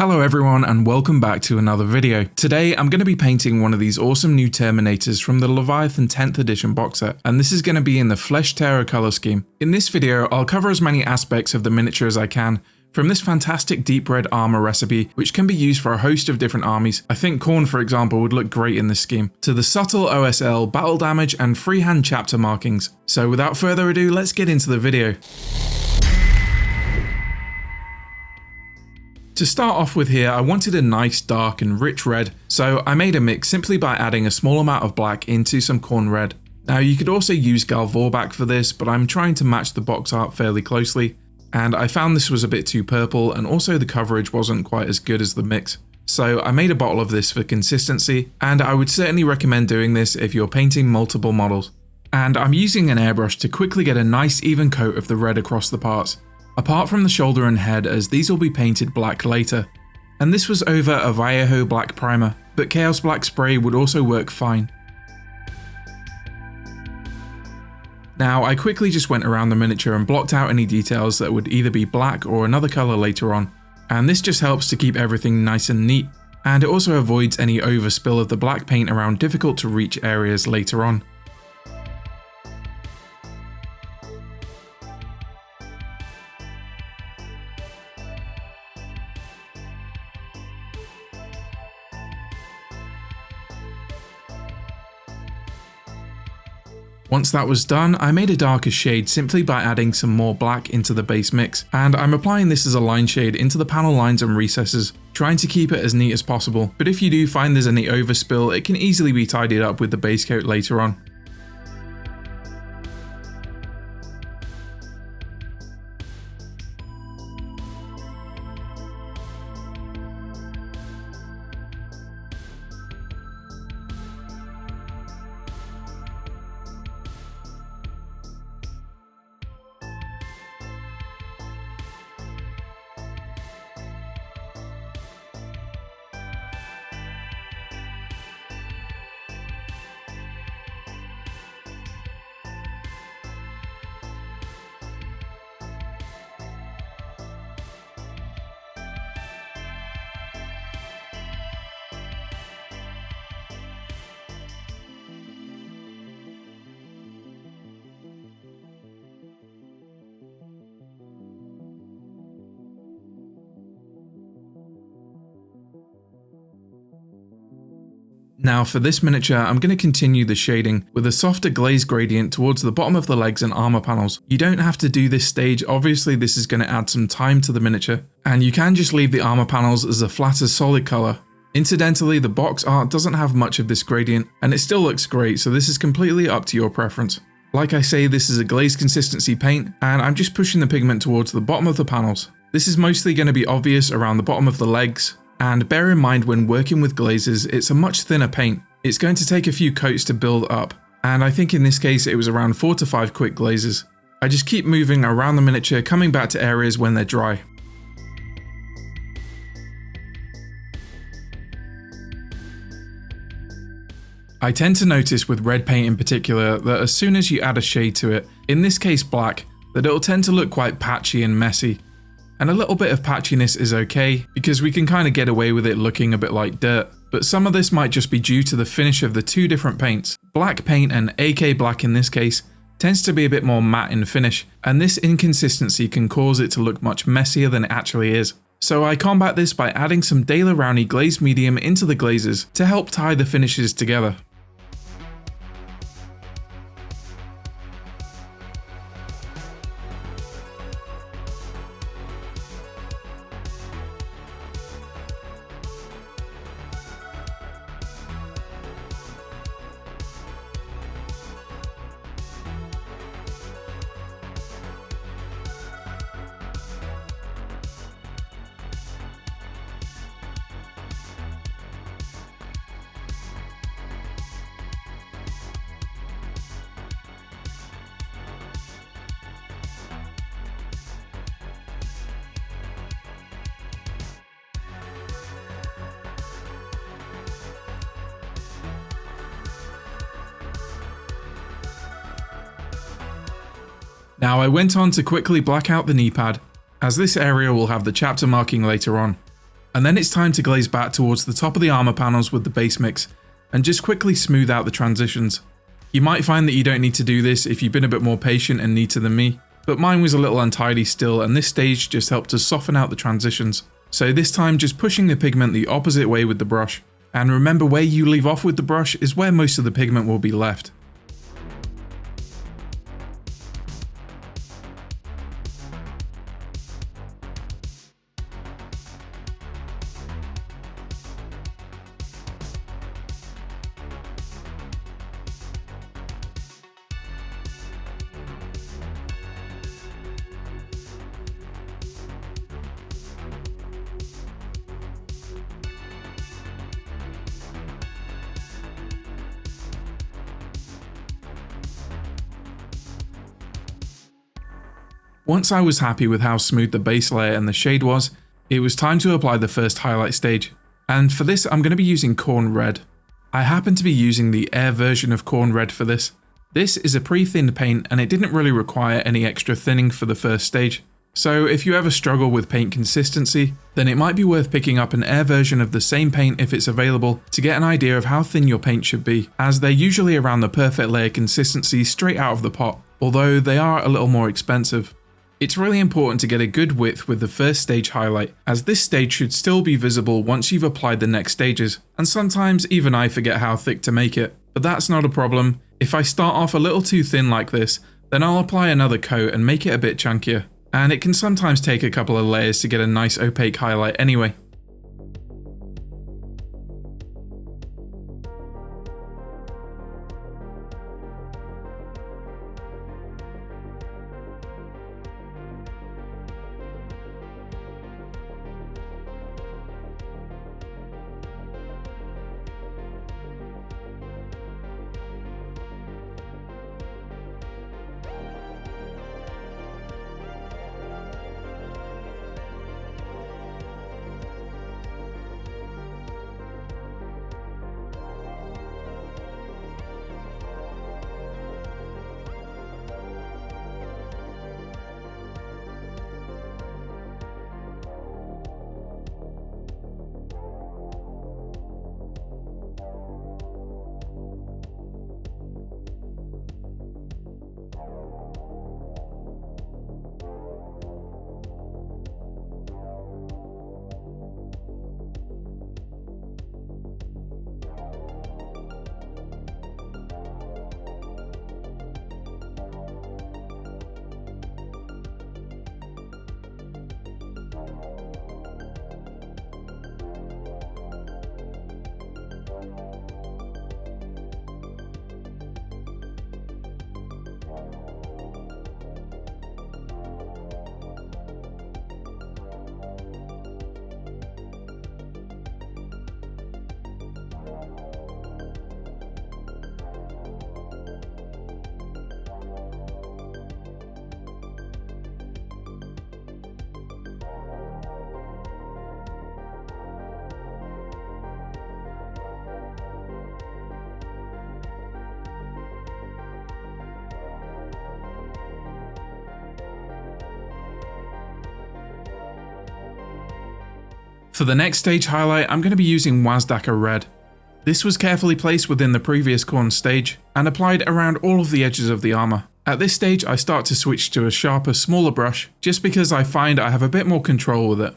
Hello everyone and welcome back to another video. Today I'm going to be painting one of these awesome new Terminators from the Leviathan 10th edition box set, and this is going to be in the Flesh Terror color scheme. In this video I'll cover as many aspects of the miniature as I can, from this fantastic deep red armor recipe which can be used for a host of different armies. I think Khorne for example would look great in this scheme, to the subtle OSL, battle damage and freehand chapter markings. So without further ado, let's get into the video. To start off with here, I wanted a nice dark and rich red, so I made a mix simply by adding a small amount of black into some Khorne red. Now you could also use Gal Vorbak for this, but I'm trying to match the box art fairly closely, and I found this was a bit too purple and also the coverage wasn't quite as good as the mix. So I made a bottle of this for consistency, and I would certainly recommend doing this if you're painting multiple models. And I'm using an airbrush to quickly get a nice even coat of the red across the parts, apart from the shoulder and head, as these will be painted black later. And this was over a Vallejo black primer, but Chaos Black spray would also work fine. Now I quickly just went around the miniature and blocked out any details that would either be black or another colour later on, and this just helps to keep everything nice and neat, and it also avoids any overspill of the black paint around difficult to reach areas later on. Once that was done, I made a darker shade simply by adding some more black into the base mix, and I'm applying this as a line shade into the panel lines and recesses, trying to keep it as neat as possible, but if you do find there's any overspill, it can easily be tidied up with the base coat later on. Now for this miniature, I'm going to continue the shading with a softer glaze gradient towards the bottom of the legs and armor panels. You don't have to do this stage, obviously this is going to add some time to the miniature, and you can just leave the armor panels as a flatter solid colour. Incidentally, the box art doesn't have much of this gradient, and it still looks great, so this is completely up to your preference. Like I say, this is a glaze consistency paint, and I'm just pushing the pigment towards the bottom of the panels. This is mostly going to be obvious around the bottom of the legs. And bear in mind when working with glazes, it's a much thinner paint. It's going to take a few coats to build up, and I think in this case it was around 4 to 5 quick glazes. I just keep moving around the miniature, coming back to areas when they're dry. I tend to notice with red paint in particular that as soon as you add a shade to it, in this case black, that it'll tend to look quite patchy and messy. And a little bit of patchiness is okay, because we can kind of get away with it looking a bit like dirt, but some of this might just be due to the finish of the two different paints. Black paint, and AK Black in this case, tends to be a bit more matte in finish, and this inconsistency can cause it to look much messier than it actually is. So I combat this by adding some Daler Rowney glazed medium into the glazes to help tie the finishes together. Now I went on to quickly black out the knee pad, as this area will have the chapter marking later on. And then it's time to glaze back towards the top of the armor panels with the base mix, and just quickly smooth out the transitions. You might find that you don't need to do this if you've been a bit more patient and neater than me, but mine was a little untidy still, and this stage just helped to soften out the transitions. So this time just pushing the pigment the opposite way with the brush. And remember, where you leave off with the brush is where most of the pigment will be left. Once I was happy with how smooth the base layer and the shade was, it was time to apply the first highlight stage. And for this I'm going to be using Corn Red. I happen to be using the Air version of Corn Red for this. This is a pre-thinned paint and it didn't really require any extra thinning for the first stage. So if you ever struggle with paint consistency, then it might be worth picking up an Air version of the same paint if it's available to get an idea of how thin your paint should be, as they're usually around the perfect layer consistency straight out of the pot, although they are a little more expensive. It's really important to get a good width with the first stage highlight, as this stage should still be visible once you've applied the next stages, and sometimes even I forget how thick to make it. But that's not a problem. If I start off a little too thin like this, then I'll apply another coat and make it a bit chunkier. And it can sometimes take a couple of layers to get a nice opaque highlight anyway. For the next stage highlight, I'm going to be using Wazdaka Red. This was carefully placed within the previous corn stage and applied around all of the edges of the armor. At this stage, I start to switch to a sharper, smaller brush, just because I find I have a bit more control with it.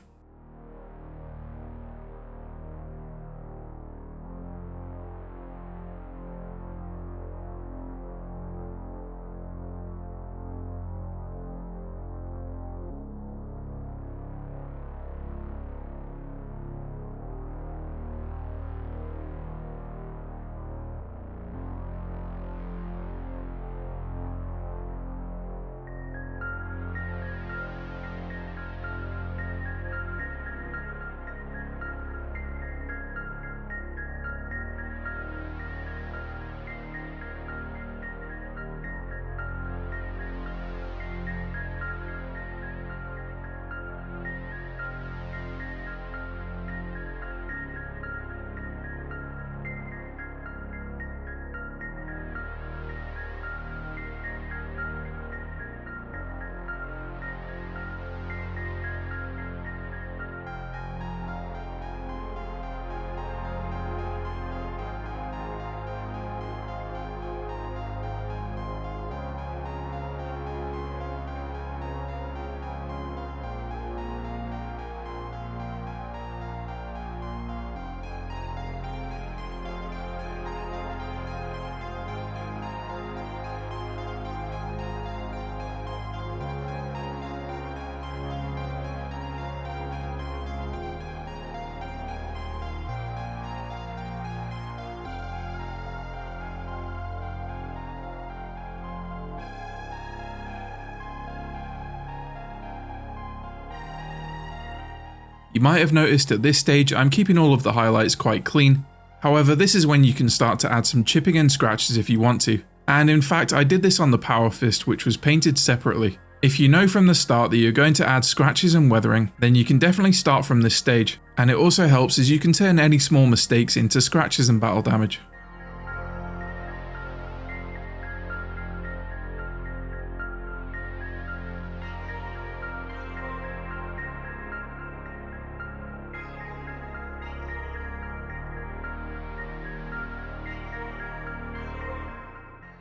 You might have noticed at this stage I'm keeping all of the highlights quite clean. However, this is when you can start to add some chipping and scratches if you want to. And in fact, I did this on the Power Fist, which was painted separately. If you know from the start that you're going to add scratches and weathering, then you can definitely start from this stage. And it also helps as you can turn any small mistakes into scratches and battle damage.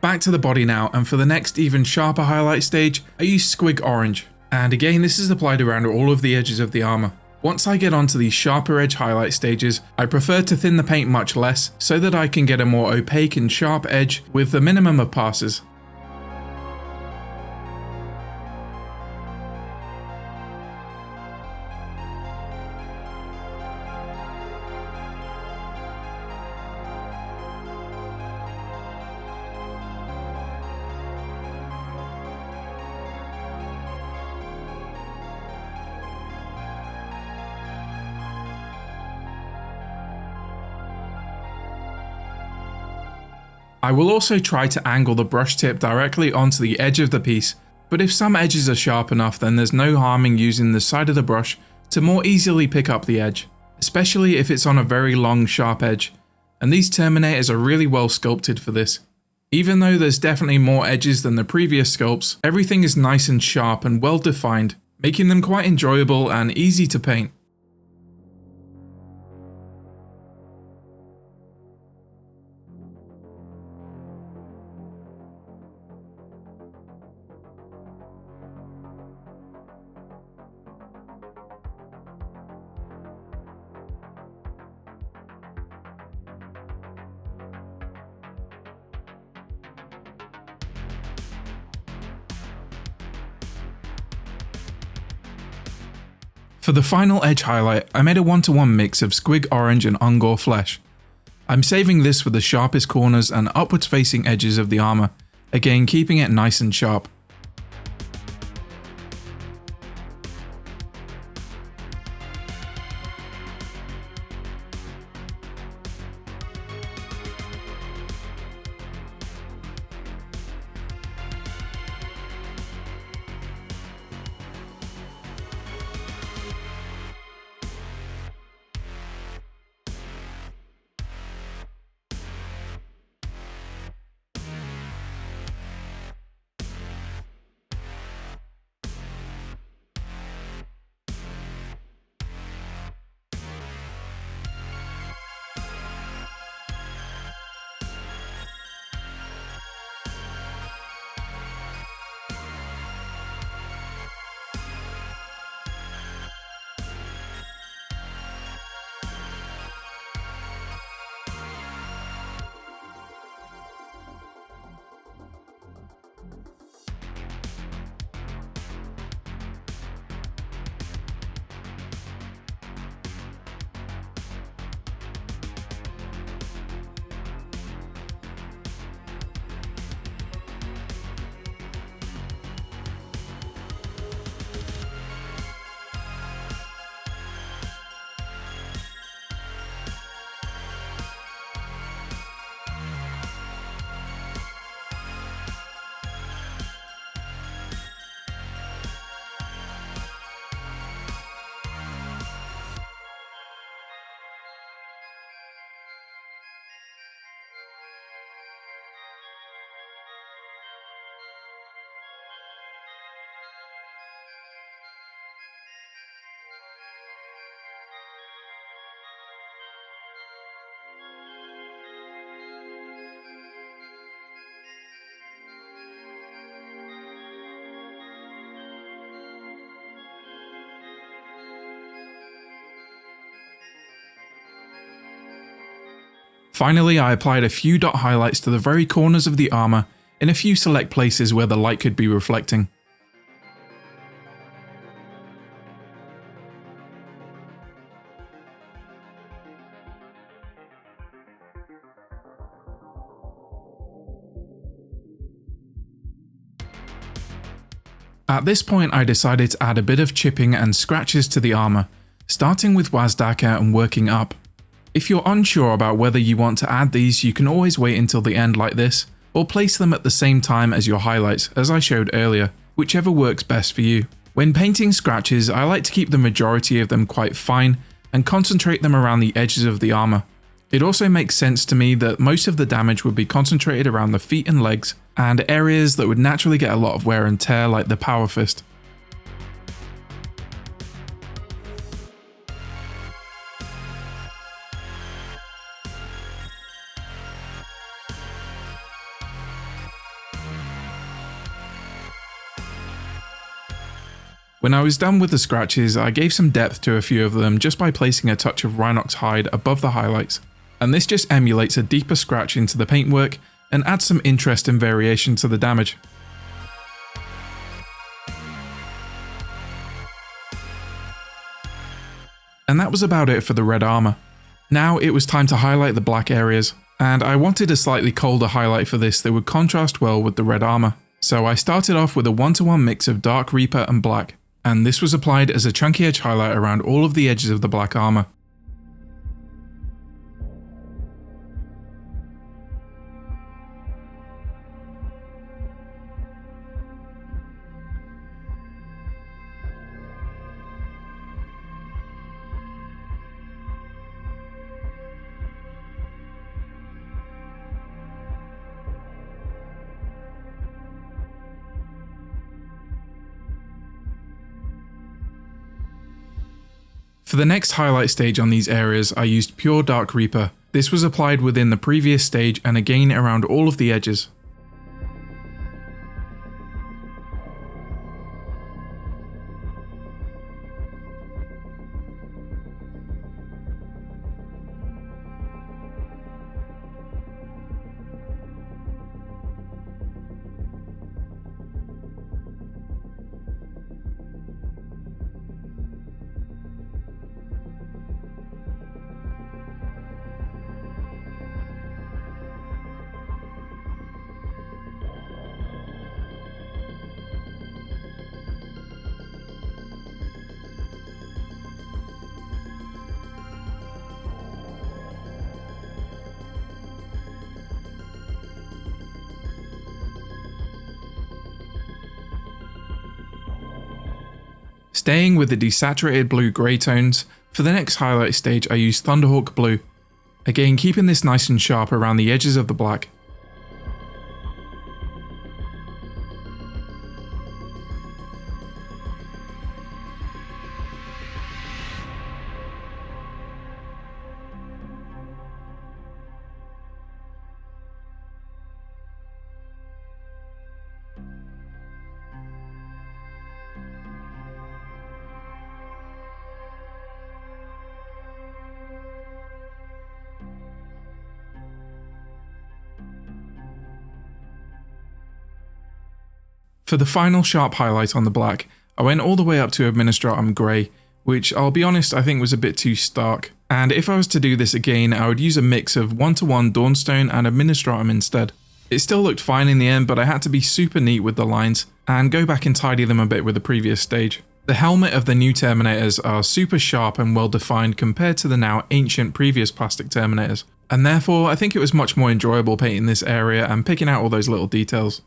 Back to the body now, and for the next even sharper highlight stage, I use Squig Orange. And again, this is applied around all of the edges of the armor. Once I get onto these sharper edge highlight stages, I prefer to thin the paint much less so that I can get a more opaque and sharp edge with the minimum of passes. I will also try to angle the brush tip directly onto the edge of the piece, but if some edges are sharp enough, then there's no harm in using the side of the brush to more easily pick up the edge, especially if it's on a very long sharp edge, and these Terminators are really well sculpted for this. Even though there's definitely more edges than the previous sculpts, everything is nice and sharp and well defined, making them quite enjoyable and easy to paint. For the final edge highlight, I made a 1-to-1 mix of Squig Orange and Ungor Flesh. I'm saving this for the sharpest corners and upwards facing edges of the armor, again keeping it nice and sharp. Finally, I applied a few dot highlights to the very corners of the armor in a few select places where the light could be reflecting. At this point I decided to add a bit of chipping and scratches to the armor, starting with Wazdaka and working up. If you're unsure about whether you want to add these, you can always wait until the end like this, or place them at the same time as your highlights, as I showed earlier, whichever works best for you. When painting scratches, I like to keep the majority of them quite fine and concentrate them around the edges of the armor. It also makes sense to me that most of the damage would be concentrated around the feet and legs, and areas that would naturally get a lot of wear and tear like the power fist. When I was done with the scratches, I gave some depth to a few of them just by placing a touch of Rhinox hide above the highlights, and this just emulates a deeper scratch into the paintwork and adds some interest and variation to the damage. And that was about it for the red armor. Now it was time to highlight the black areas, and I wanted a slightly colder highlight for this that would contrast well with the red armor. So I started off with a 1-to-1 mix of Dark Reaper and black, and this was applied as a chunky edge highlight around all of the edges of the black armor. For the next highlight stage on these areas, I used pure Dark Reaper. This was applied within the previous stage and again around all of the edges. Staying with the desaturated blue-grey tones, for the next highlight stage I used Thunderhawk Blue, again keeping this nice and sharp around the edges of the black. For the final sharp highlight on the black, I went all the way up to Administratum Grey, which I'll be honest I think was a bit too stark, and if I was to do this again I would use a mix of 1-to-1 Dawnstone and Administratum instead. It still looked fine in the end, but I had to be super neat with the lines, and go back and tidy them a bit with the previous stage. The helmet of the new Terminators are super sharp and well defined compared to the now ancient previous plastic Terminators, and therefore I think it was much more enjoyable painting this area and picking out all those little details.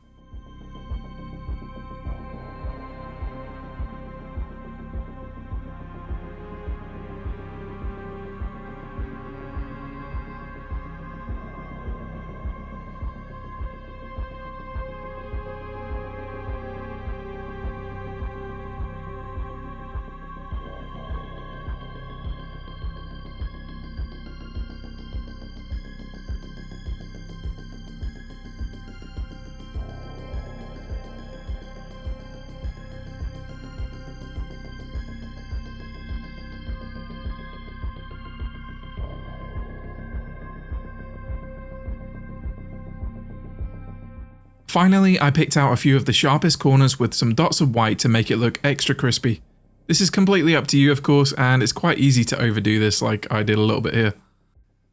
Finally, I picked out a few of the sharpest corners with some dots of white to make it look extra crispy. This is completely up to you of course, and it's quite easy to overdo this like I did a little bit here.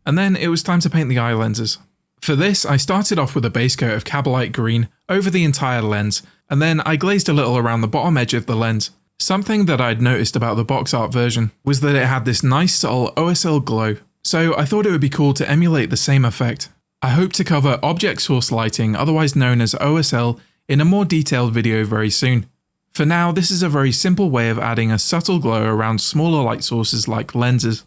And then it was time to paint the eye lenses. For this, I started off with a base coat of Cabalite Green over the entire lens, and then I glazed a little around the bottom edge of the lens. Something that I'd noticed about the box art version was that it had this nice subtle OSL glow, so I thought it would be cool to emulate the same effect. I hope to cover object source lighting, otherwise known as OSL, in a more detailed video very soon. For now, this is a very simple way of adding a subtle glow around smaller light sources like lenses.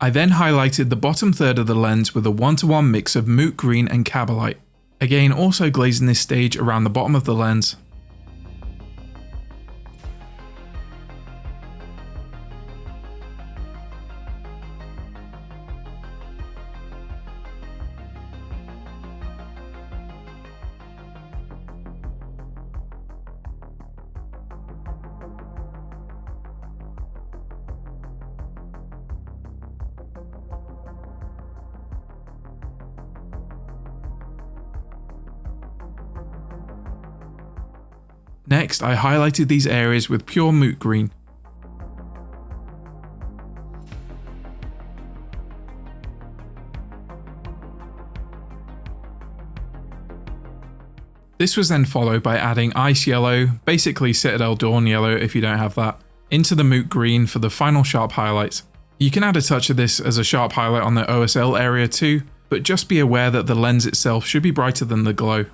I then highlighted the bottom third of the lens with a 1:1 mix of moot green and Cabalite, again also glazing this stage around the bottom of the lens. Next, I highlighted these areas with pure moot green. This was then followed by adding ice yellow, basically Citadel Dawn yellow if you don't have that, into the moot green for the final sharp highlights. You can add a touch of this as a sharp highlight on the OSL area too, but just be aware that the lens itself should be brighter than the glow.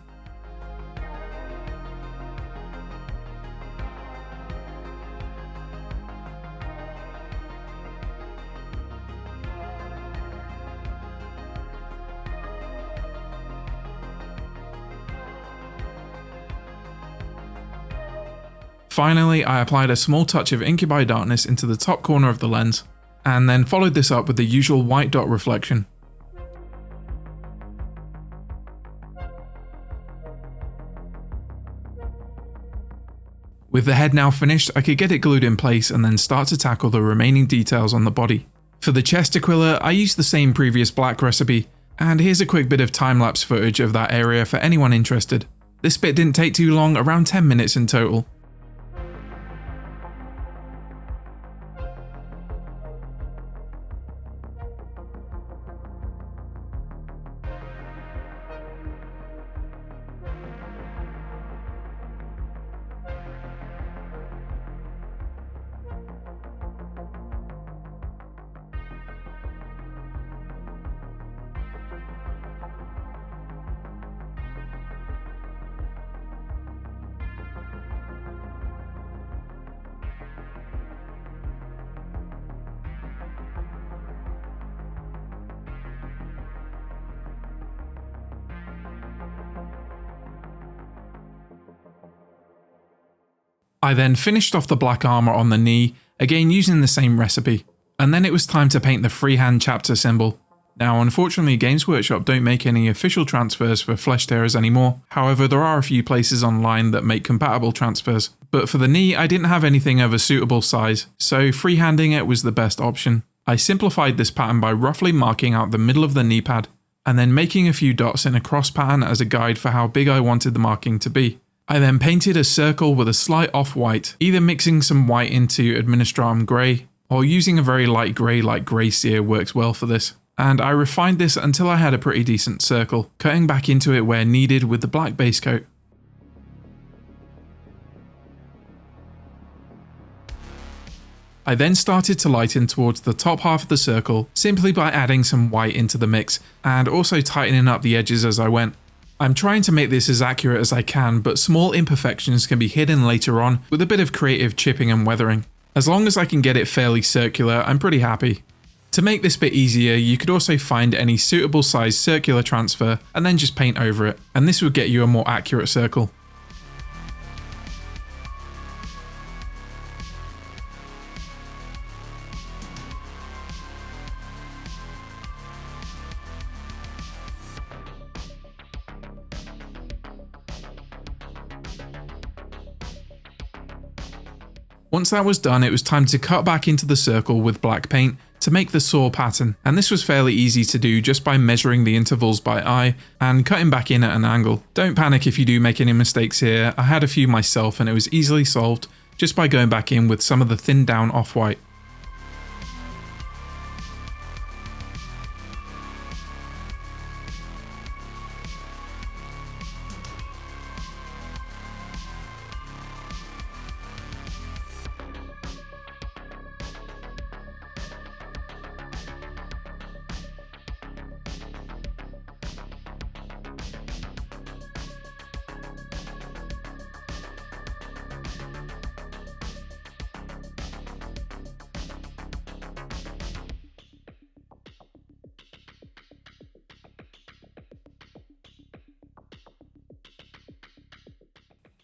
Finally, I applied a small touch of Incubi Darkness into the top corner of the lens, and then followed this up with the usual white dot reflection. With the head now finished, I could get it glued in place and then start to tackle the remaining details on the body. For the chest aquila, I used the same previous black recipe, and here's a quick bit of time-lapse footage of that area for anyone interested. This bit didn't take too long, around 10 minutes in total. I then finished off the black armour on the knee, again using the same recipe, and then it was time to paint the freehand chapter symbol. Now unfortunately Games Workshop don't make any official transfers for Flesh Tearers anymore, however there are a few places online that make compatible transfers, but for the knee I didn't have anything of a suitable size, so freehanding it was the best option. I simplified this pattern by roughly marking out the middle of the knee pad, and then making a few dots in a cross pattern as a guide for how big I wanted the marking to be. I then painted a circle with a slight off-white, either mixing some white into Administratum Grey, or using a very light grey like Grey Seer works well for this. And I refined this until I had a pretty decent circle, cutting back into it where needed with the black base coat. I then started to lighten towards the top half of the circle, simply by adding some white into the mix, and also tightening up the edges as I went. I'm trying to make this as accurate as I can, but small imperfections can be hidden later on with a bit of creative chipping and weathering. As long as I can get it fairly circular, I'm pretty happy. To make this bit easier, you could also find any suitable size circular transfer and then just paint over it, and this would get you a more accurate circle. Once that was done, it was time to cut back into the circle with black paint to make the saw pattern, and this was fairly easy to do just by measuring the intervals by eye and cutting back in at an angle. Don't panic if you do make any mistakes here. I had a few myself and it was easily solved just by going back in with some of the thinned down off-white.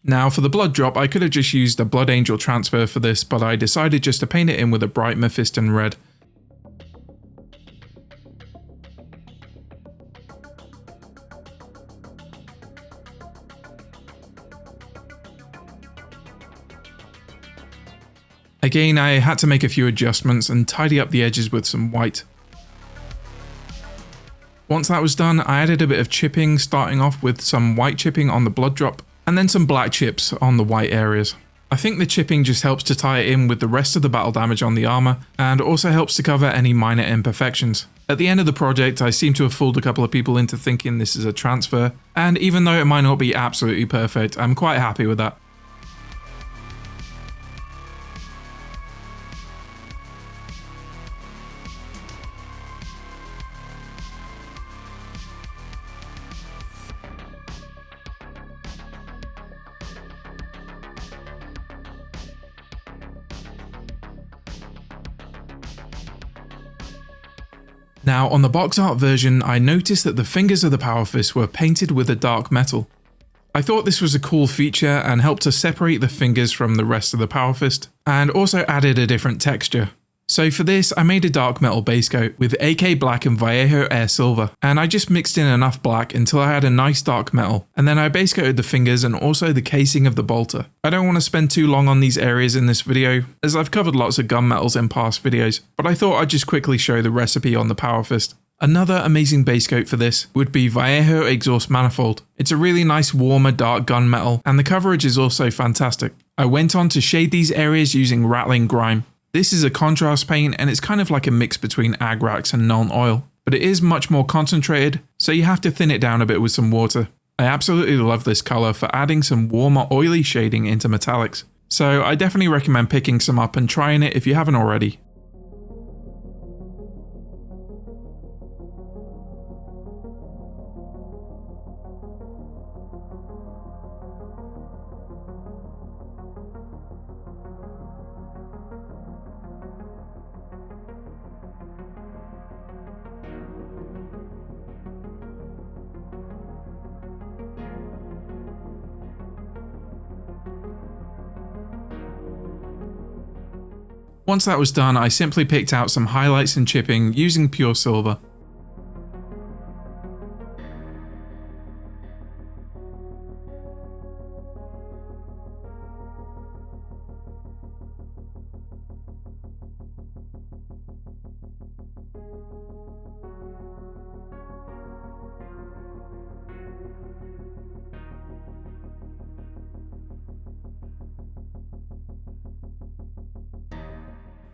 Now for the blood drop, I could have just used a Blood Angel transfer for this, but I decided just to paint it in with a bright Mephiston red. Again, I had to make a few adjustments and tidy up the edges with some white. Once that was done, I added a bit of chipping, starting off with some white chipping on the blood drop, and then some black chips on the white areas. I think the chipping just helps to tie it in with the rest of the battle damage on the armor, and also helps to cover any minor imperfections. At the end of the project, I seem to have fooled a couple of people into thinking this is a transfer, and even though it might not be absolutely perfect, I'm quite happy with that. Now on the box art version, I noticed that the fingers of the Power Fist were painted with a dark metal. I thought this was a cool feature and helped to separate the fingers from the rest of the Power Fist, and also added a different texture. So for this, I made a dark metal base coat with AK Black and Vallejo Air Silver, and I just mixed in enough black until I had a nice dark metal, and then I base coated the fingers and also the casing of the bolter. I don't want to spend too long on these areas in this video, as I've covered lots of gunmetals in past videos, but I thought I'd just quickly show the recipe on the Power Fist. Another amazing base coat for this would be Vallejo Exhaust Manifold. It's a really nice warmer dark gunmetal, and the coverage is also fantastic. I went on to shade these areas using Rattling Grime. This is a contrast paint and it's kind of like a mix between Agrax and Nuln Oil, but it is much more concentrated, so you have to thin it down a bit with some water. I absolutely love this colour for adding some warmer oily shading into metallics, so I definitely recommend picking some up and trying it if you haven't already. Once that was done, I simply picked out some highlights and chipping using pure silver.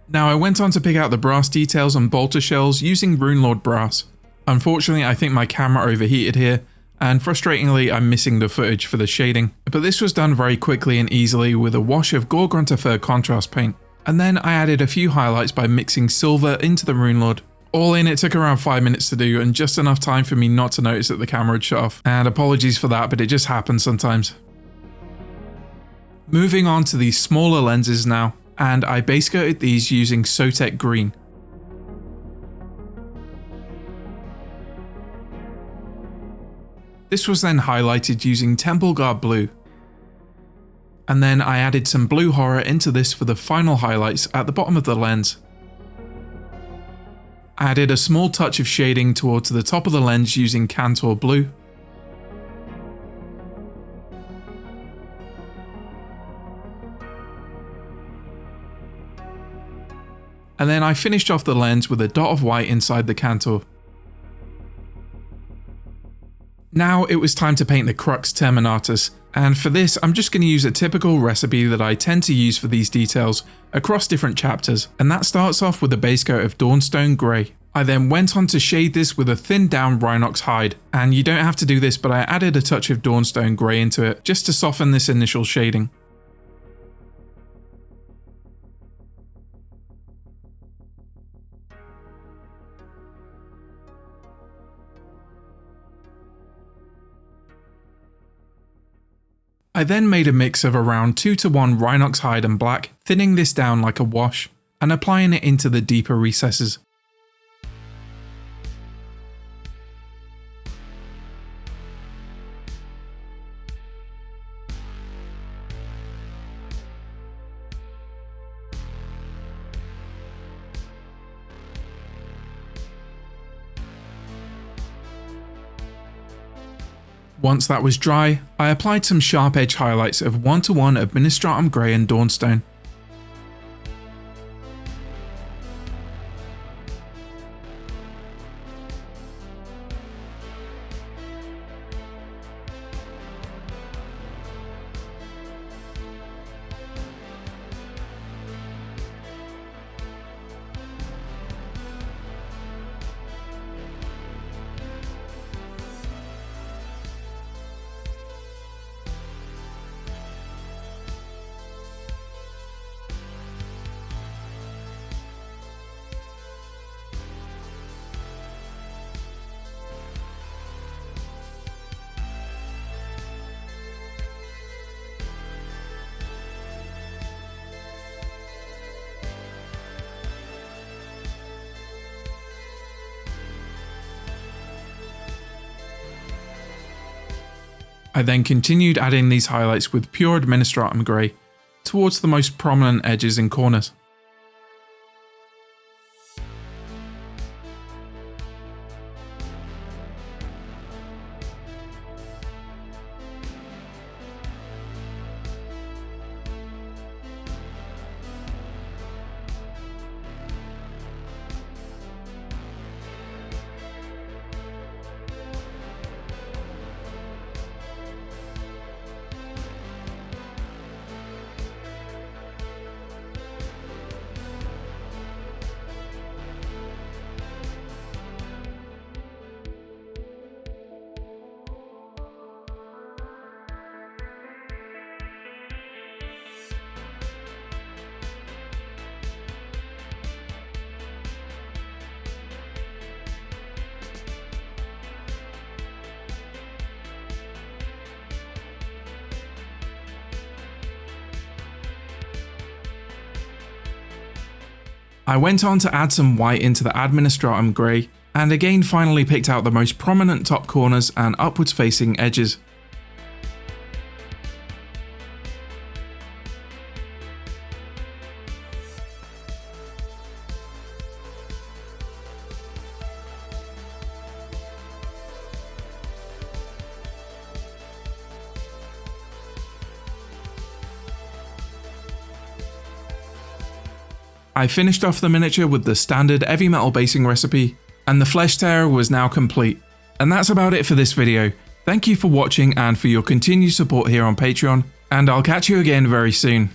Now I went on to pick out the brass details on bolter shells using Runelord brass. Unfortunately, I think my camera overheated here, and frustratingly I'm missing the footage for the shading, but this was done very quickly and easily with a wash of Gore-Grunta Fur contrast paint. And then I added a few highlights by mixing silver into the Runelord. All in, it took around 5 minutes to do and just enough time for me not to notice that the camera had shut off, and apologies for that, but it just happens sometimes. Moving on to these smaller lenses now, and I base coated these using Sotek Green. This was then highlighted using Temple Guard Blue. And then I added some Blue Horror into this for the final highlights at the bottom of the lens. I added a small touch of shading towards the top of the lens using Kantor Blue. and then I finished off the lens with a dot of white inside the cantor. Now it was time to paint the crux terminatus, and for this I'm just going to use a typical recipe that I tend to use for these details across different chapters, and that starts off with a base coat of Dawnstone Grey. I then went on to shade this with a thinned down Rhinox hide, and you don't have to do this, but I added a touch of Dawnstone Grey into it just to soften this initial shading. I then made a mix of around 2:1 Rhinox hide and black, thinning this down like a wash, and applying it into the deeper recesses. Once that was dry, I applied some sharp edge highlights of 1:1 Administratum Grey and Dawnstone. I then continued adding these highlights with pure Administratum Grey towards the most prominent edges and corners. I went on to add some white into the Administratum Grey, and again finally picked out the most prominent top corners and upwards facing edges. I finished off the miniature with the standard heavy metal basing recipe, and the flesh tear was now complete. And that's about it for this video. Thank you for watching and for your continued support here on Patreon, and I'll catch you again very soon.